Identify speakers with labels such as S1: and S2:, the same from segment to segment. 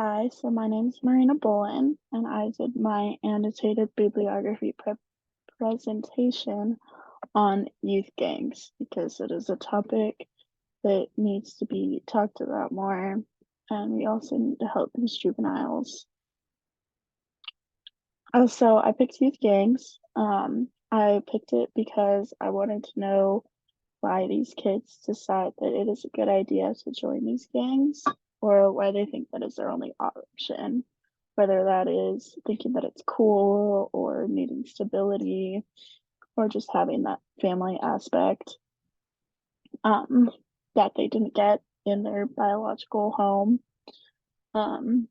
S1: Hi, so my name is Marina Bolin, and I did my annotated bibliography presentation on youth gangs because it is a topic that needs to be talked about more, and we also need to help these juveniles. So I picked youth gangs. I picked it because I wanted to know why these kids decide that it is a good idea to join these gangs or why they think that is their only option, whether that is thinking that it's cool or needing stability or just having that family aspect um, that they didn't get in their biological home. Um,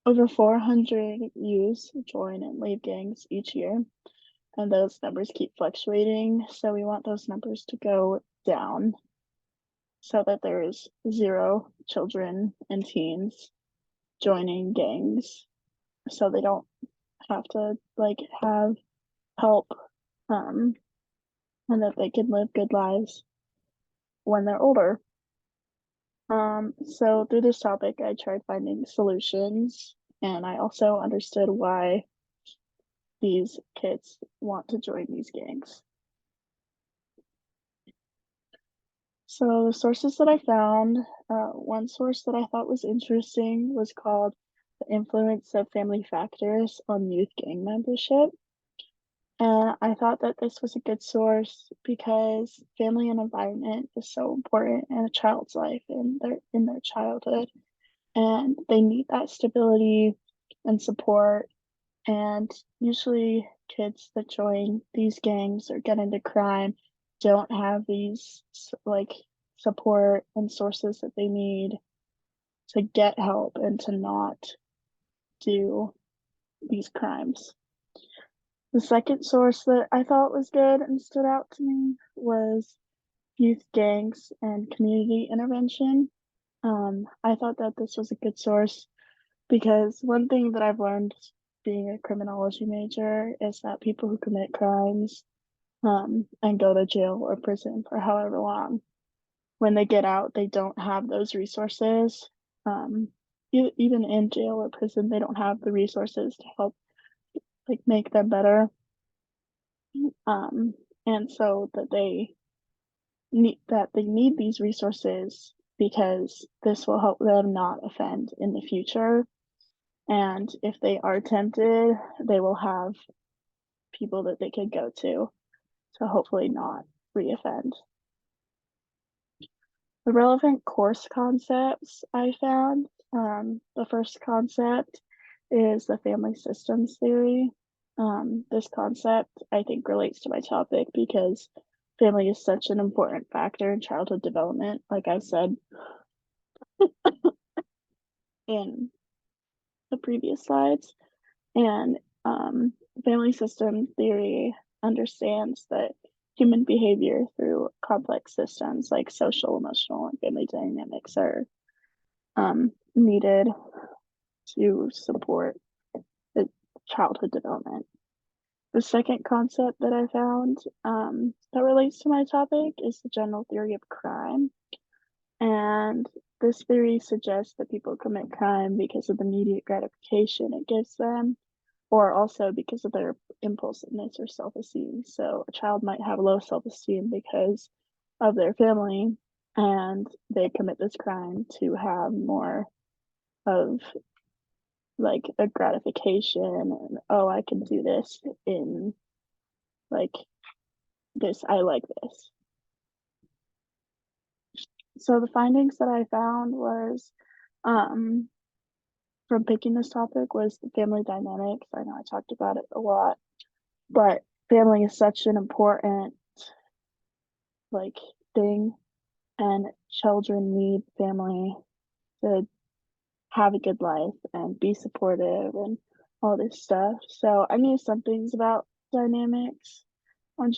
S1: Over 400 youths join and leave gangs each year, and those numbers keep fluctuating. So we want those numbers to go down so that there's zero children and teens joining gangs so they don't have to have help um and that they can live good lives when they're older. So through this topic I tried finding solutions, and I also understood why these kids want to join these gangs. So the sources that I found, one source that I thought was interesting was called The Influence of Family Factors on Youth Gang Membership. And I thought that this was a good source because family and environment is so important in a child's life and in their childhood. And they need that stability and support. And usually kids that join these gangs or get into crime don't have these support and sources that they need to get help and to not do these crimes. The second source that I thought was good and stood out to me was youth gangs and community intervention. I thought that this was a good source because one thing that I've learned being a criminology major is that people who commit crimes and go to jail or prison for however long, when they get out, they don't have those resources. Um, Even in jail or prison, they don't have the resources to help make them better. Um, and so they need these resources because this will help them not offend in the future. And if they are tempted, they will have people that they could go to hopefully not reoffend. The relevant course concepts I found, the first concept is the family systems theory. This concept I think relates to my topic because family is such an important factor in childhood development, like I said in the previous slides. And family system theory understands that human behavior through complex systems like social, emotional, and family dynamics are needed to support the childhood development. The second concept that I found that relates to my topic is the general theory of crime. And this theory suggests that people commit crime because of the immediate gratification it gives them, or also because of their impulsiveness or self-esteem. So a child might have low self-esteem because of their family, and they commit this crime to have more of a gratification and, oh, I can do this in like this, I like this. So the findings that I found was um from picking this topic was the family dynamics. I know I talked about it a lot, but family is such an important like thing, and children need family to have a good life and be supportive and all this stuff. So I knew some things about dynamics on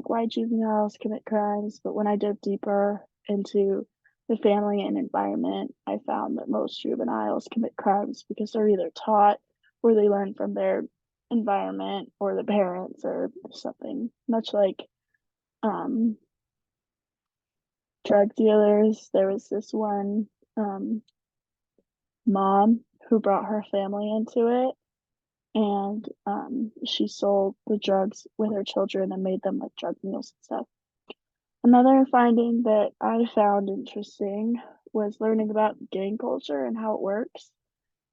S1: why juveniles commit crimes, but when I dove deeper into the family and environment, I found that most juveniles commit crimes because they're either taught or they learn from their environment or the parents or something. Much like um, drug dealers, there was this one mom who brought her family into it, and, she sold the drugs with her children and made them, like, drug mules and stuff. Another finding that I found interesting was learning about gang culture and how it works.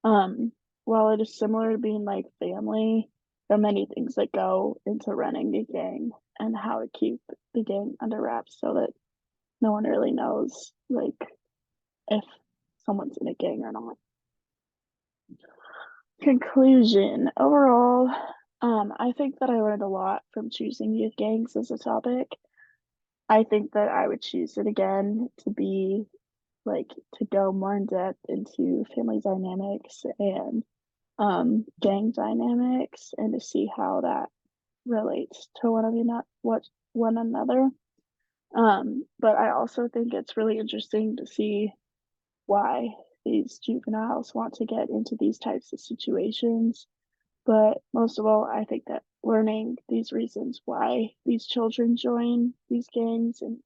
S1: Um, while it is similar to being like family, there are many things that go into running a gang and how to keep the gang under wraps so that no one really knows, like, if someone's in a gang or not. Conclusion. Overall, I think that I learned a lot from choosing youth gangs as a topic. I think that I would choose it again to be like to go more in depth into family dynamics and gang dynamics and to see how that relates to one another. But I also think it's really interesting to see why these juveniles want to get into these types of situations. But most of all, I think that learning these reasons why these children join these gangs and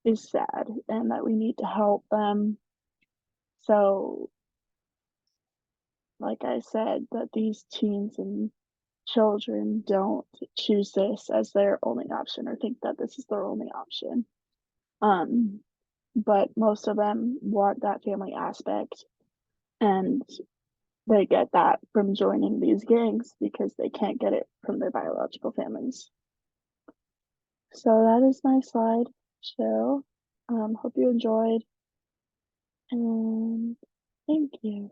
S1: is sad and that we need to help them. So, like I said, that these teens and children don't choose this as their only option or think that this is their only option. Um, but most of them want that family aspect and they get that from joining these gangs because they can't get it from their biological families. So that is my slide show. Hope you enjoyed and thank you.